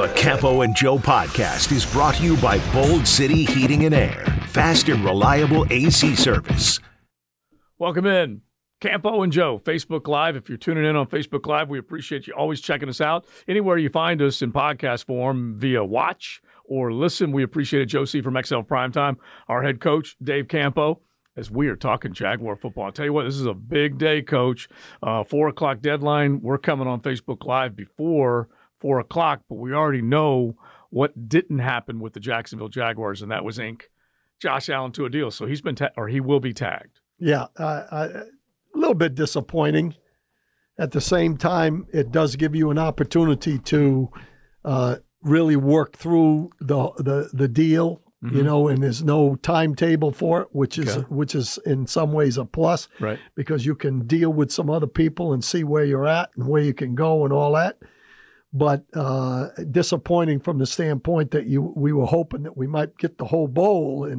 The Campo and Joe podcast is brought to you by Bold City Heating and Air. Fast and reliable AC service. Welcome in. Campo and Joe, Facebook Live. If you're tuning in on Facebook Live, we appreciate you always checking us out. Anywhere you find us in podcast form via watch or listen, we appreciate it. Joe C. from XL Primetime, our head coach, Dave Campo, as we are talking Jaguar football. I'll tell you what, this is a big day, Coach. 4 o'clock deadline. We're coming on Facebook Live before 4 o'clock, but we already know what didn't happen with the Jacksonville Jaguars, and that was ink Josh Allen to a deal. So he's been he will be tagged. Yeah, a little bit disappointing. At the same time, it does give you an opportunity to really work through the deal, you know, and there's no timetable for it, which is in some ways a plus, right? Because you can deal with some other people and see where you're at and where you can go and all that. But disappointing from the standpoint that we were hoping that we might get the whole bowl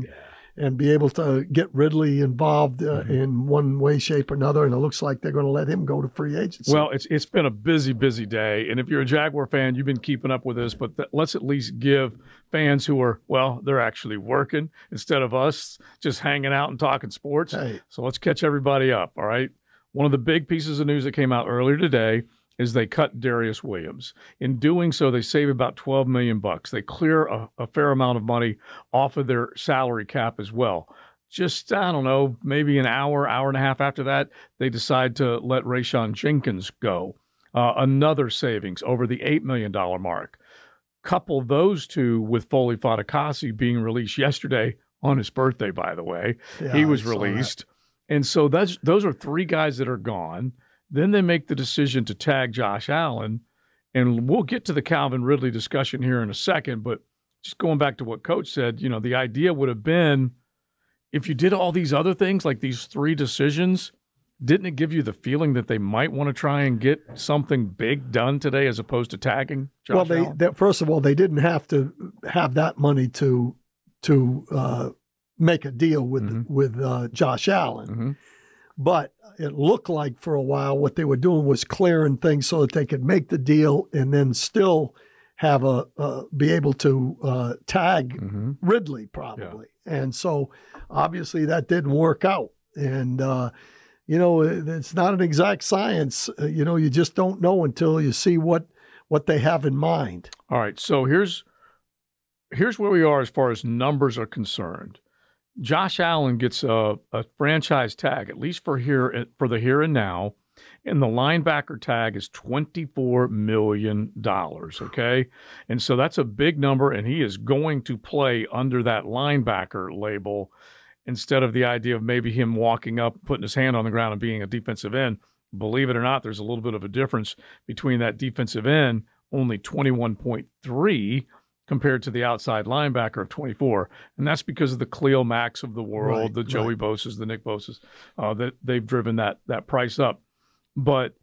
and be able to get Ridley involved in one way, shape, or another. And it looks like they're going to let him go to free agency. Well, it's been a busy day. And if you're a Jaguar fan, you've been keeping up with this. But let's at least give fans who are, they're actually working instead of us just hanging out and talking sports. Hey. So let's catch everybody up, all right? One of the big pieces of news that came out earlier today is they cut Darius Williams. In doing so, they save about $12 million. They clear a fair amount of money off of their salary cap as well. Just, I don't know, maybe an hour and a half after that, they decide to let Rayshon Jenkins go. Another savings over the $8 million mark. Couple those two with Foley Fatukasi being released yesterday on his birthday, by the way. Yeah, he was released. And so those are three guys that are gone. Then they make the decision to tag Josh Allen, and we'll get to the Calvin Ridley discussion here in a second, but just going back to what Coach said, the idea would have been if you did all these other things, like these three decisions, didn't it give you the feeling that they might want to try and get something big done today as opposed to tagging Josh Allen? First of all, they didn't have to have that money to make a deal with Josh Allen. But it looked like for a while what they were doing was clearing things so that they could make the deal and then still have be able to tag Ridley probably. Yeah. And so obviously that didn't work out. And, it's not an exact science. You just don't know until you see what they have in mind. All right. So here's where we are as far as numbers are concerned. Josh Allen gets a franchise tag, at least for the here and now, and the linebacker tag is $24 million, okay? And so that's a big number, and he is going to play under that linebacker label instead of the idea of maybe him walking up, putting his hand on the ground and being a defensive end. Believe it or not, there's a little bit of a difference between that defensive end, only 21.3 compared to the outside linebacker of 24. And that's because of the Khalil Macks of the world, the Joey Bosa's, the Nick Bosa's, that they've driven that price up. But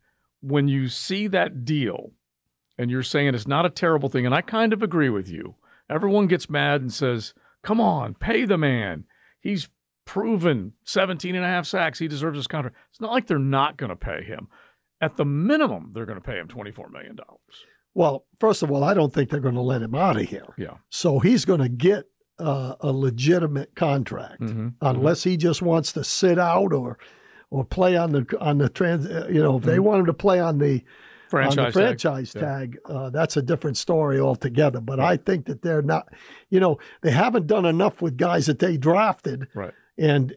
when you see that deal and you're saying it's not a terrible thing, and I kind of agree with you, everyone gets mad and says, come on, pay the man. He's proven 17 and a half sacks. He deserves his contract. It's not like they're not going to pay him. At the minimum, they're going to pay him $24 million. Well, first of all, I don't think they're going to let him out of here. Yeah. So he's going to get a legitimate contract unless he just wants to sit out or play on the trans. If they want him to play on the franchise tag, that's a different story altogether. But I think that they're not. They haven't done enough with guys that they drafted. Right. And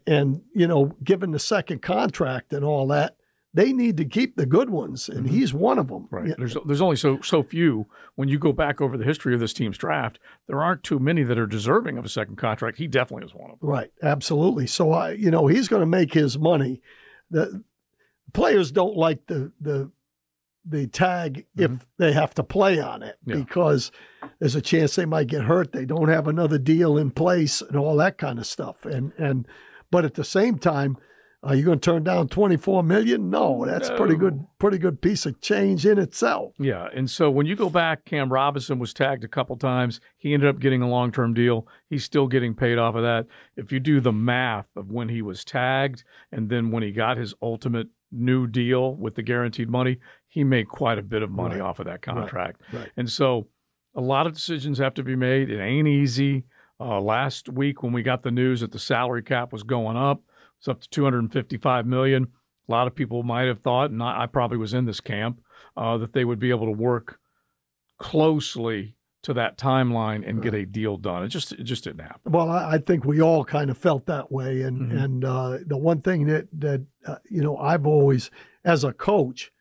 given the second contract and all that. They need to keep the good ones, and he's one of them. Right. There's only so few. When you go back over the history of this team's draft, there aren't too many that are deserving of a second contract. He definitely is one of them. Right. Absolutely. So, he's going to make his money. The players don't like the tag if they have to play on it because there's a chance they might get hurt. They don't have another deal in place and all that kind of stuff. But at the same time, are you going to turn down $24 million? No, that's pretty good piece of change in itself. Yeah, and so when you go back, Cam Robinson was tagged a couple times. He ended up getting a long-term deal. He's still getting paid off of that. If you do the math of when he was tagged and then when he got his ultimate new deal with the guaranteed money, he made quite a bit of money off of that contract. Right. And so A lot of decisions have to be made. It ain't easy. Last week when we got the news that the salary cap was going up, it's up to $255 million. A lot of people might have thought, and I probably was in this camp, that they would be able to work closely to that timeline and get a deal done. It just didn't happen. Well, I think we all kind of felt that way. And the one thing that I've always, as a coach,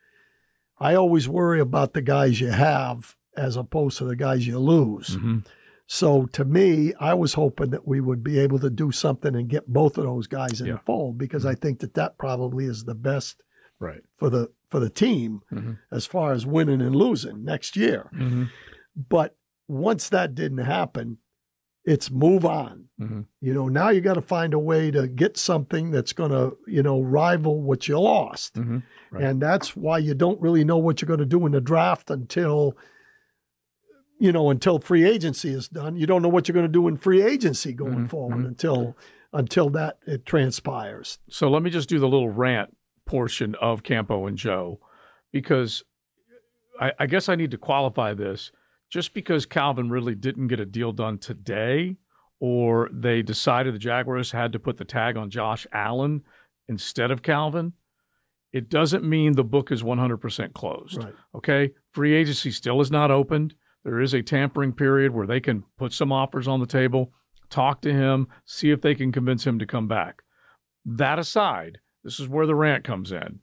I always worry about the guys you have as opposed to the guys you lose. Mm-hmm. So to me, I was hoping that we would be able to do something and get both of those guys in the fold, because I think that probably is the best for the team as far as winning and losing next year. Mm-hmm. But once that didn't happen, it's move on. Mm-hmm. Now you got to find a way to get something that's going to, rival what you lost. Mm-hmm. Right. And that's why you don't really know what you're going to do in the draft until free agency is done. You don't know what you're going to do in free agency going forward until that it transpires. So let me just do the little rant portion of Campo and Joe, because I guess I need to qualify this. Just because Calvin Ridley didn't get a deal done today, or they decided the Jaguars had to put the tag on Josh Allen instead of Calvin, it doesn't mean the book is 100% closed. Right. Okay? Free agency still is not opened. There is a tampering period where they can put some offers on the table, talk to him, see if they can convince him to come back. That aside, this is where the rant comes in.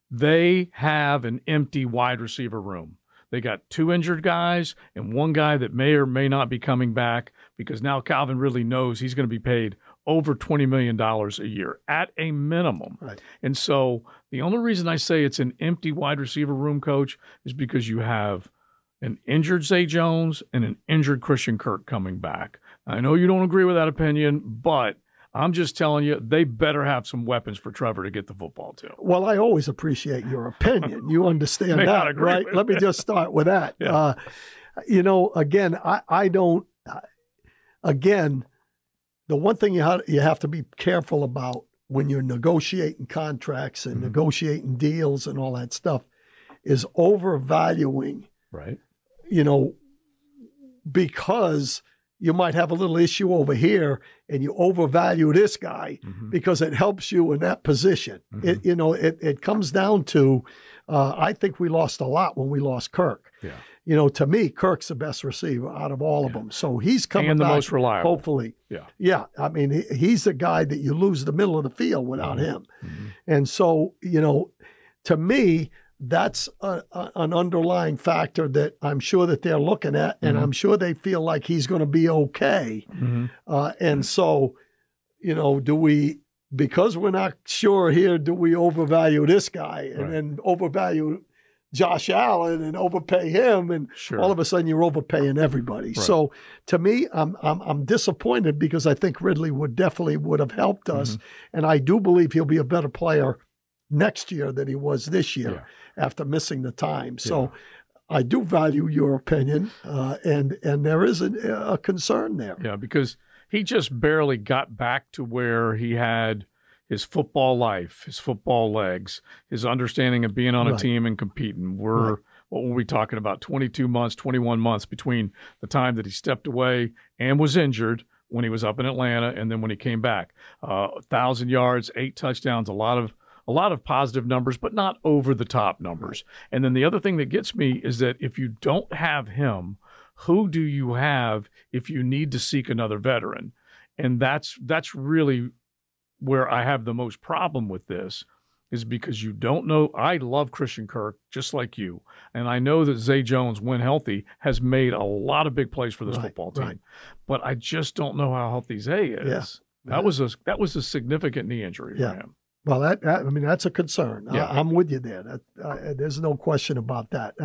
They have an empty wide receiver room. They got 2 injured guys and 1 guy that may or may not be coming back, because now Calvin Ridley knows he's going to be paid over $20 million a year at a minimum. Right. And so the only reason I say it's an empty wide receiver room, Coach, is because you have an injured Zay Jones and an injured Christian Kirk coming back. I know you don't agree with that opinion, but I'm just telling you, they better have some weapons for Trevor to get the football to. Well, I always appreciate your opinion. You understand that, right? Let me just start with that. Yeah. Again, I don't. Again, the one thing you have to be careful about when you're negotiating contracts and negotiating deals and all that stuff is overvaluing. Right. Because you might have a little issue over here and you overvalue this guy because it helps you in that position. It comes down to, I think we lost a lot when we lost Kirk. Yeah. To me, Kirk's the best receiver out of all of them. So he's coming and the back, most reliable. Hopefully. Yeah. Yeah. I mean, he's the guy that you lose the middle of the field without him. And so, to me, that's an underlying factor that I'm sure that they're looking at, and I'm sure they feel like he's going to be okay. And so, do we, because we're not sure here, do we overvalue this guy and then overvalue Josh Allen and overpay him, and all of a sudden you're overpaying everybody. Right. So to me, I'm disappointed, because I think Ridley would have helped us, and I do believe he'll be a better player next year than he was this year after missing the time. So I do value your opinion, and there is a concern there. Yeah, because he just barely got back to where he had his football life, his football legs, his understanding of being on a team and competing. What were we talking about? 22 months, 21 months between the time that he stepped away and was injured when he was up in Atlanta, and then when he came back. 1,000 yards, 8 touchdowns, a lot of positive numbers, but not over the top numbers. And then the other thing that gets me is that if you don't have him, who do you have if you need to seek another veteran? And that's really where I have the most problem with this, is because you don't know. I love Christian Kirk just like you, and I know that Zay Jones, when healthy, has made a lot of big plays for this football team. But I just don't know how healthy Zay is. That was a significant knee injury for him. Well, that's a concern. Yeah. I'm with you there. There's no question about that.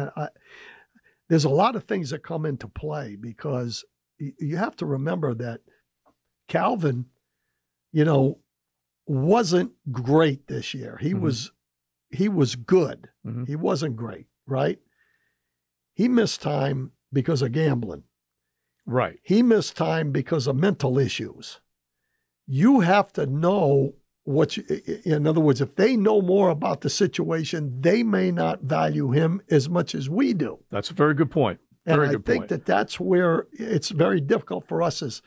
There's a lot of things that come into play, because you have to remember that Calvin, wasn't great this year. He was good. He wasn't great, right? He missed time because of gambling. Right. He missed time because of mental issues. You have to know in other words, if they know more about the situation, they may not value him as much as we do. That's a very good point. Very I good think point. that's where it's very difficult for us as,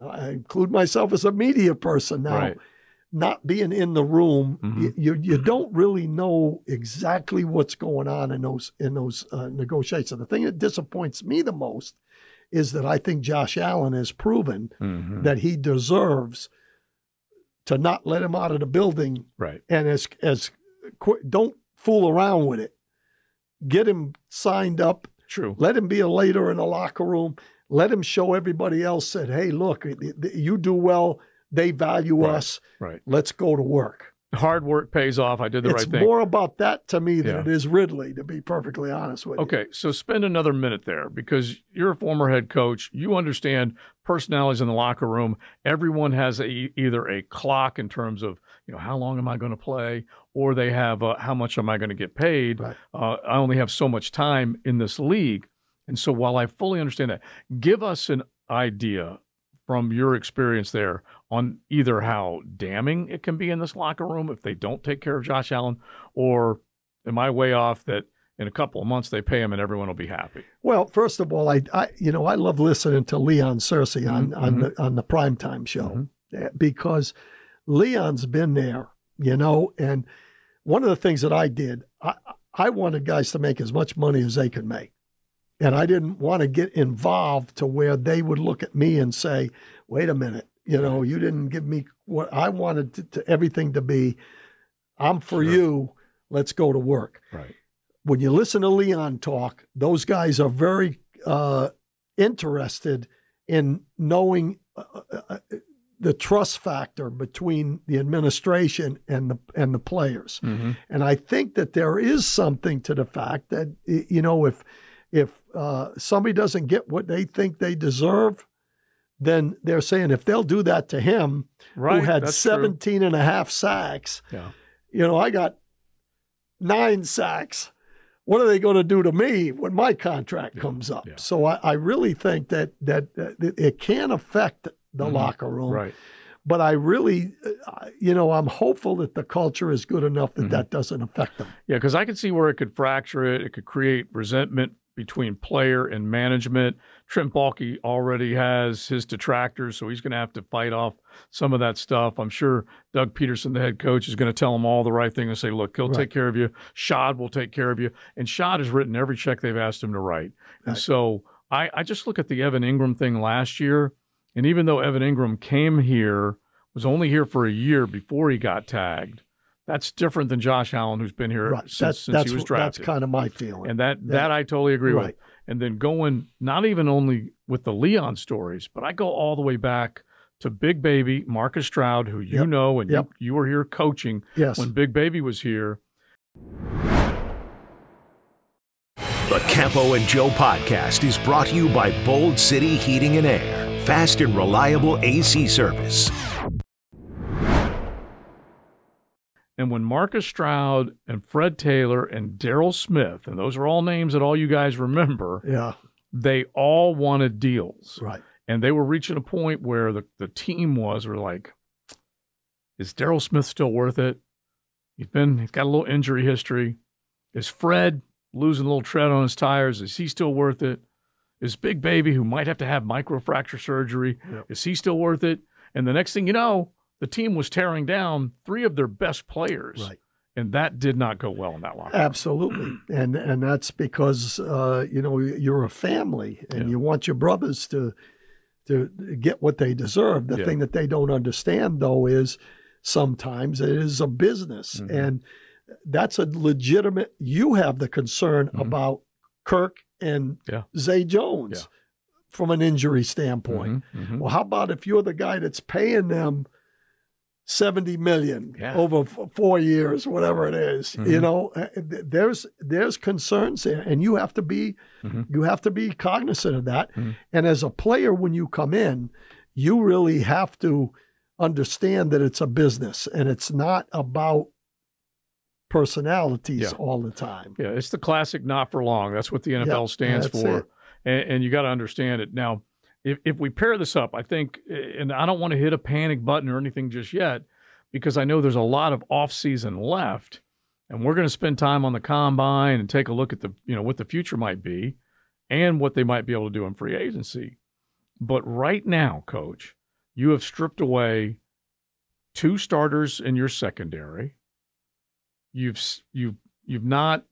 I include myself as a media person now, Right. not being in the room. Mhm. You don't really know exactly what's going on in those negotiations. The thing that disappoints me the most is that I think Josh Allen has proven Mhm. that he deserves to not let him out of the building. Right. And don't fool around with it. Get him signed up. True. Let him be a leader in the locker room. Let him show everybody else that, hey, look, you do well. They value us. Right. Let's go to work. Hard work pays off. I did the right thing. It's more about that to me than Yeah. it is Ridley, to be perfectly honest with you. Okay, so spend another minute there because you're a former head coach. You understand personalities in the locker room. Everyone has either a clock in terms of, how long am I going to play, or they have how much am I going to get paid. Right. I only have so much time in this league. And so while I fully understand that, give us an idea from your experience there on either how damning it can be in this locker room if they don't take care of Josh Allen, or am I way off that in a couple of months they pay him and everyone will be happy? Well, first of all, I love listening to Leon Searcy on the primetime show because Leon's been there, and one of the things that I did, I wanted guys to make as much money as they could make. And I didn't want to get involved to where they would look at me and say, wait a minute, you didn't give me what I wanted everything to be. I'm for you. Let's go to work. Right. When you listen to Leon talk, those guys are very interested in knowing the trust factor between the administration and the players. Mm-hmm. And I think that there is something to the fact that, if somebody doesn't get what they think they deserve, then they're saying if they'll do that to him, Right, who had that's 17 and a half sacks, I got 9 sacks. What are they going to do to me when my contract comes up? Yeah. So I really think that it can affect the locker room. Right. But I really, I'm hopeful that the culture is good enough that that doesn't affect them. Yeah, because I could see where it could fracture it. It could create resentment between player and management. Trent Baalke already has his detractors, so he's going to have to fight off some of that stuff. I'm sure Doug Peterson, the head coach, is going to tell him all the right thing and say, look, he'll take care of you. Shad will take care of you. And Shad has written every check they've asked him to write. And so I just look at the Evan Ingram thing last year, and even though Evan Ingram came here, was only here for a year before he got tagged, that's different than Josh Allen, who's been here since he was drafted. That's kind of my feeling. And that I totally agree with. And then going not even only with the Leon stories, but I go all the way back to Big Baby, Marcus Stroud, who you know, and you were here coaching when Big Baby was here. The Campo and Joe podcast is brought to you by Bold City Heating and Air. Fast and reliable AC service. And when Marcus Stroud and Fred Taylor and Darryl Smith, and those are all names that all you guys remember, they all wanted deals. Right. And they were reaching a point where the team were like, is Darryl Smith still worth it? He's got a little injury history. Is Fred losing a little tread on his tires? Is he still worth it? Is Big Baby, who might have to have microfracture surgery, is he still worth it? And the next thing you know, the team was tearing down 3 of their best players. Right. And that did not go well in that locker room. Absolutely. And that's because, you're a family and you want your brothers to get what they deserve. The thing that they don't understand, though, is sometimes it is a business. And that's a legitimate, you have the concern about Kirk and Zay Jones from an injury standpoint. Well, how about if you're the guy that's paying them $70 million over 4 years, whatever it is? There's concerns there, and you have to be cognizant of that. And as a player, when you come in, you really have to understand that it's a business and it's not about personalities all the time. Yeah, it's the classic not for long. That's what the NFL stands for. And you got to understand it. Now, if we pair this up, I think, and I don't want to hit a panic button or anything just yet, because I know there's a lot of off-season left, and we're going to spend time on the combine and take a look at what the future might be. and what they might be able to do in free agency. But right now, Coach, you have stripped away 2 starters in your secondary. You've not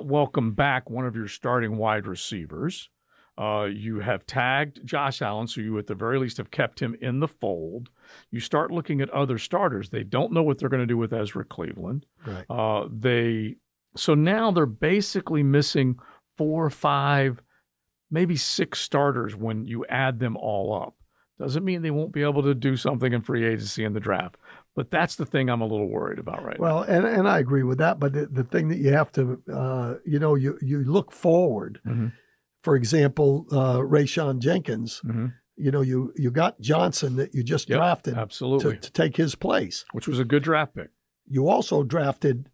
welcomed back one of your starting wide receivers. You have tagged Josh Allen, so you at the very least have kept him in the fold. You start looking at other starters. They don't know what they're going to do with Ezra Cleveland. Right. So now they're basically missing 4 or 5, maybe 6 starters when you add them all up. Doesn't mean they won't be able to do something in free agency in the draft. But that's the thing I'm a little worried about right now. Well, and I agree with that. But the thing that you have to, you look forward. Mm-hmm. For example, Rayshon Jenkins, Mm-hmm. You got Johnson that you just drafted absolutely. to take his place. Which was a good draft pick. You also drafted,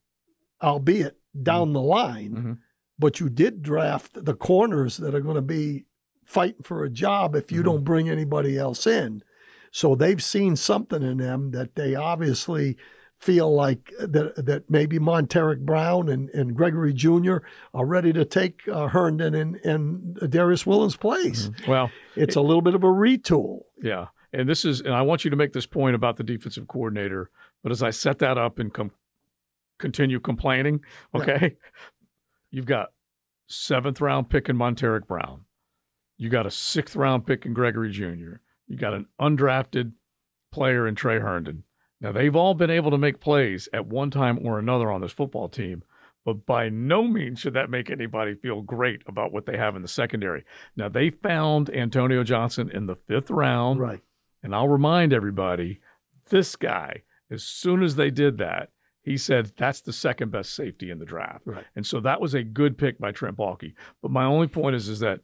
albeit down the line, but you did draft the corners that are going to be fighting for a job if you don't bring anybody else in. So they've seen something in them that they obviously feel like that maybe Monteric Brown and Gregory Jr. are ready to take Herndon and Darius Williams' place. Well, it's a little bit of a retool. Yeah. And I want you to make this point about the defensive coordinator, but as I set that up and continue complaining, okay, you've got 7th round pick in Monteric Brown. You got a 6th round pick in Gregory Jr. You got an undrafted player in Trey Herndon. Now, they've all been able to make plays at one time or another on this football team, but by no means should that make anybody feel great about what they have in the secondary. Now, they found Antonio Johnson in the 5th round. Right. And I'll remind everybody, this guy, as soon as they did that, he said that's the 2nd best safety in the draft. Right. And so that was a good pick by Trent Baalke. But my only point is that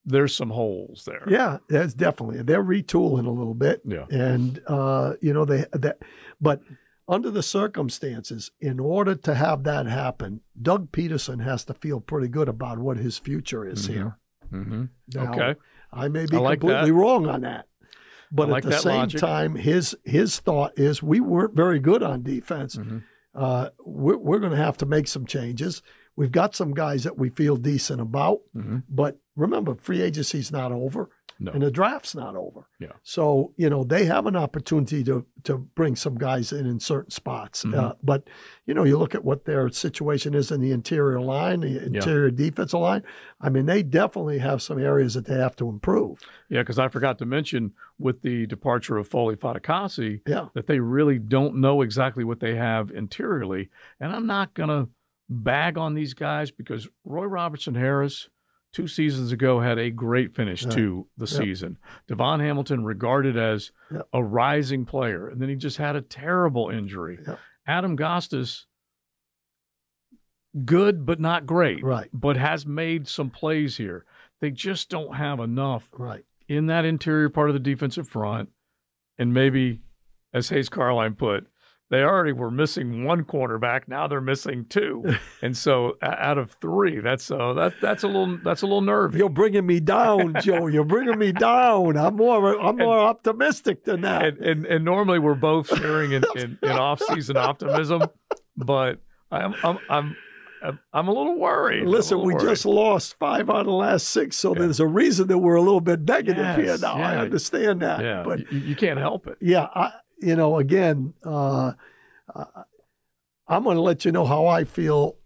there's some holes there. Yeah, that's definitely. They're retooling a little bit. Yeah. And, but under the circumstances, in order to have that happen, Doug Peterson has to feel pretty good about what his future is here. Mm-hmm. Now, Okay. I may be like completely that. wrong on that. But like at the that same logic. time, his thought is we weren't very good on defense. We're going to have to make some changes. We've got some guys that we feel decent about. But remember, free agency's not over. No. And the draft's not over. Yeah. So, they have an opportunity to bring some guys in certain spots. But, you look at what their situation is in the interior line, the interior defensive line. I mean, they definitely have some areas that they have to improve. Yeah, because I forgot to mention with the departure of Foley Fatukasi that they really don't know exactly what they have interiorly. And I'm not going to bag on these guys because Roy Robertson Harris 2 seasons ago had a great finish to the season. Devon Hamilton regarded as a rising player, and then he just had a terrible injury. Adam Gostis, good but not great, but has made some plays here. They just don't have enough in that interior part of the defensive front. And maybe, as Hayes Carline put, they already were missing 1 cornerback. Now they're missing 2, and so out of 3, that's a little nervy. You're bringing me down, Joe. You're bringing me down. I'm more optimistic than that. And normally we're both sharing in off-season optimism, but I'm a little worried. Listen, we just lost 5 out of the last 6, so there's a reation that we're a little bit negative here now. I understand that, but you can't help it. Yeah. Again, I'm going to let you know how I feel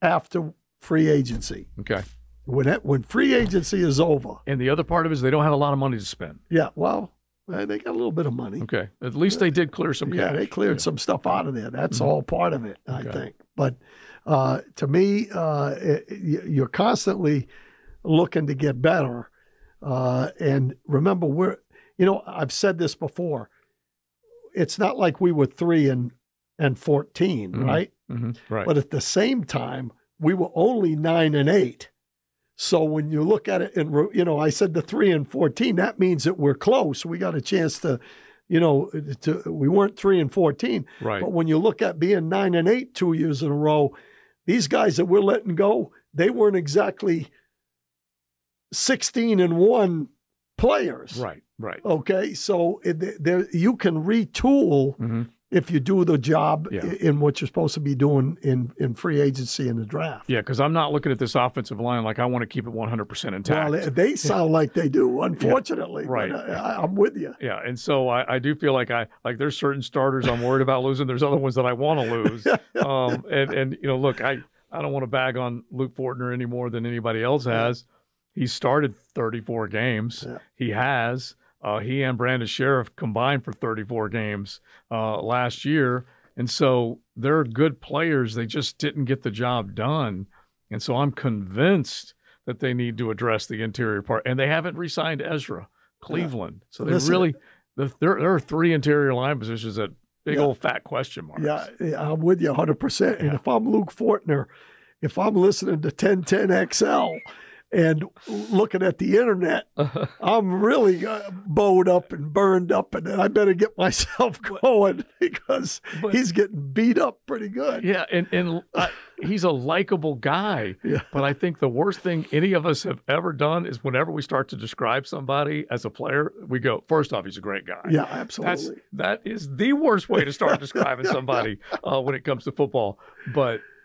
after free agency. Okay. When free agency is over. And the other part of it is they don't have a lot of money to spend. Yeah, well, they got a little bit of money. Okay. At least they did clear some cash. Yeah, they cleared some stuff out of there. That's all part of it, I think. But to me, you're constantly looking to get better. And remember, I've said this before. It's not like we were 3 and 14, right? Right. But at the same time, we were only 9 and 8. So when you look at it, and I said the 3 and 14, that means that we're close. We got a chance to, we weren't 3 and 14. Right. But when you look at being 9 and 8 2 years in a row, these guys that we're letting go, they weren't exactly 16 and 1 players. Right. Okay, so you can retool if you do the job Yeah. in what you're supposed to be doing in free agency and the draft. Yeah, because I'm not looking at this offensive line like I want to keep it 100% intact. Well, they sound like they do, unfortunately. Yeah, right. But I'm with you. Yeah, and so I do feel like there's certain starters I'm worried about losing. There's other ones that I want to lose. And look, I don't want to bag on Luke Fortner any more than anybody else has. He started 34 games. Yeah. He has. He and Brandon Sheriff combined for 34 games last year. And so they're good players. They just didn't get the job done. And so I'm convinced that they need to address the interior part. And they haven't re-signed Ezra Cleveland. So they there are 3 interior line positions that big old fat question marks. Yeah, I'm with you 100%. And if I'm Luke Fortner, if I'm listening to 1010 XL and looking at the internet, I'm really bowed up and burned up, and I better get myself going because he's getting beat up pretty good. Yeah, and he's a likable guy. Yeah. But I think the worst thing any of us have ever done is whenever we start to describe somebody as a player, we go, first off, he's a great guy. Yeah, absolutely. That is the worst way to start describing somebody when it comes to football.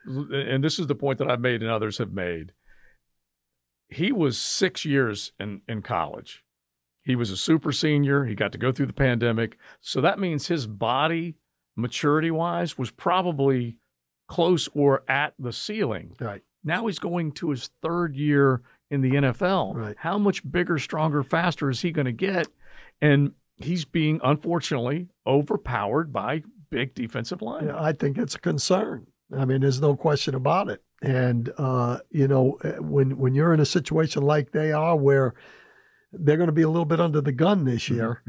And this is the point that I've made and others have made. He was 6 years in college. He was a super senior. He got to go through the pandemic. So that means his body, maturity-wise, was probably close or at the ceiling. Right. Now he's going to his 3rd year in the NFL. Right. How much bigger, stronger, faster is he going to get? And he's being, unfortunately, overpowered by big defensive linemen. Yeah, I think it's a concern. I mean, there's no question about it. And, when you're in a situation like they are where they're going to be a little bit under the gun this year,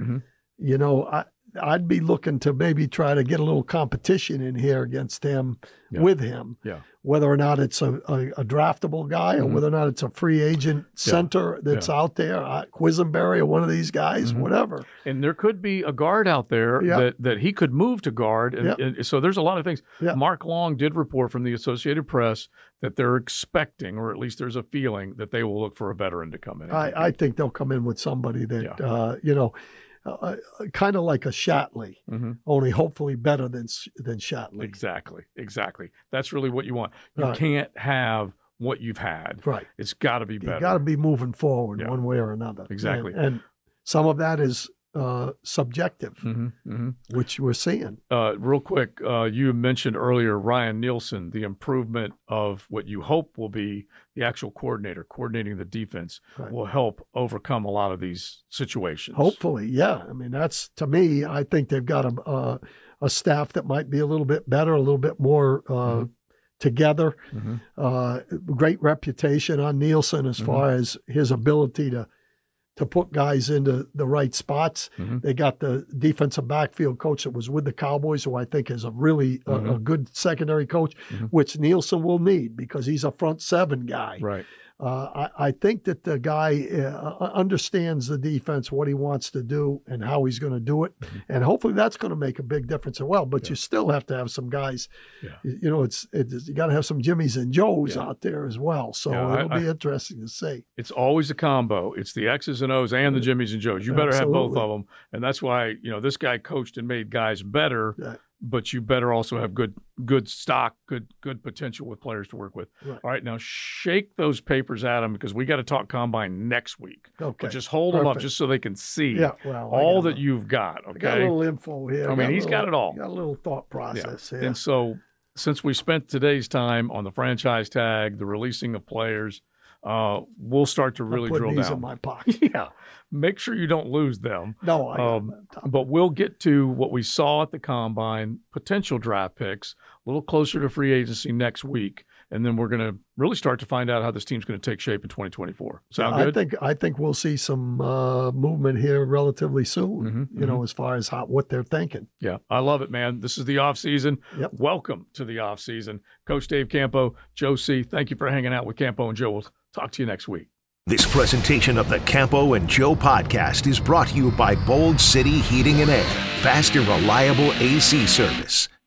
I'd be looking to maybe try to get a little competition in here against him, with him, whether or not it's a draftable guy or whether or not it's a free agent center that's out there, Quisenberry or one of these guys, whatever. And there could be a guard out there that he could move to guard. And so there's a lot of things. Mark Long did report from the Associated Press that they're expecting, or at least there's a feeling, that they will look for a veteran to come in. I think they'll come in with somebody that, kind of like a Shatley, only hopefully better than Shatley. Exactly. That's really what you want. You can't have what you've had. Right. It's got to be better. You got to be moving forward one way or another. Exactly. And some of that is subjective, which we're seeing. Real quick, you mentioned earlier Ryan Nielsen, the improvement of what you hope will be the actual coordinator, coordinating the defense, will help overcome a lot of these situations. Hopefully, yeah. I mean, that's, to me, I think they've got a staff that might be a little bit better, a little bit more together. Great reputation on Nielsen as far as his ability to put guys into the right spots. They got the defensive backfield coach that was with the Cowboys, who I think is a really a good secondary coach, which Nielsen will need because he's a front 7 guy. Right. I think that the guy understands the defense, what he wants to do, and how he's going to do it. And hopefully that's going to make a big difference as well. But you still have to have some guys, you got to have some Jimmies and Joes out there as well. So it'll be interesting to see. It's always a combo. It's the X's and O's and the Jimmies and Joes. You better have both of them. And that's why, this guy coached and made guys better. But you better also have good stock, good potential with players to work with. Right. All right, now shake those papers at them because we got to talk combine next week. Okay. But just hold them up just so they can see all that you've got. Okay. I got a little info here. I mean, he's got it all. Got a little thought process here. And so, since we spent today's time on the franchise tag, the releasing of players, we'll start to really drill down. These in my pocket. Make sure you don't lose them. No, but we'll get to what we saw at the combine, potential draft picks, a little closer to free agency next week, and then we're going to really start to find out how this team's going to take shape in 2024. Sound good? I think we'll see some movement here relatively soon. As far as what they're thinking. Yeah, I love it, man. This is the off season. Welcome to the off season, Coach Dave Campo, Joe C. Thank you for hanging out with Campo and Joe. We'll talk to you next week. This presentation of the Campo and Joe podcast is brought to you by Bold City Heating and Air, fast and reliable AC service.